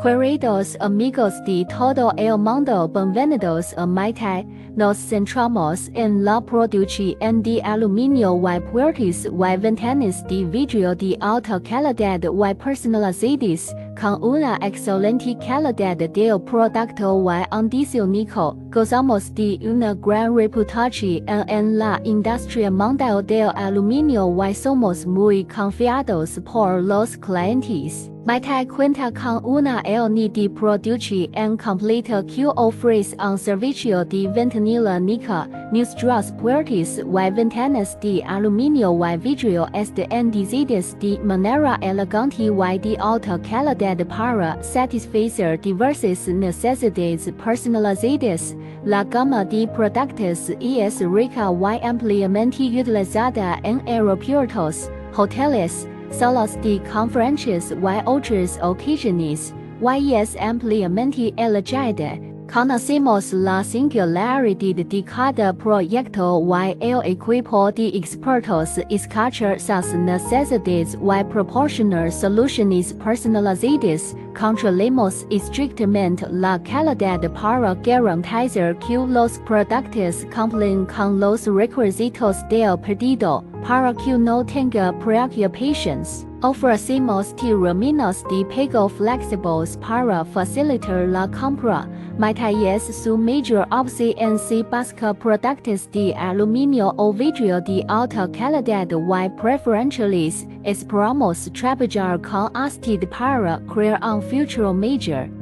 Queridos amigos de todo el mundo, bienvenidos a Mattel. Nos centramos en la producción de aluminio y puertas y ventanas de vidrio de alta calidad y personalizados, con una excelente calidad del producto y adicional. Gozamos de una gran reputación en la industria mundial del aluminio y somos muy confiados por los clientes. Mattel cuenta con una línea de producción completa que ofrece un servicio de ventanilla. Nuestras puertas y ventanas de aluminio y vidrio están diseñadas de manera elegante y de alta calidad para satisfacer diversas necesidades personalizadas. La gama de productos es rica y ampliamente utilizada en aeropuertos, hoteles, salas de conferencias y otras ocasiones, y es ampliamente elegida. Conocemos la singularidad de cada proyecto y el equipo de expertos escucha sus necesidades y proporcionar soluciones personalizadas. Controlemos estrictamente la calidad para garantizar que los productos cumplen con los requisitos del pedido, para que no tenga preocupaciones. Ofrecemos términos de pago flexibles para facilitar la compra. Mattel es su mayor opción si busca productos de aluminio o vidrio de alta calidad y preferenciales. Esperamos trabajar con usted para crear un futuro mejor.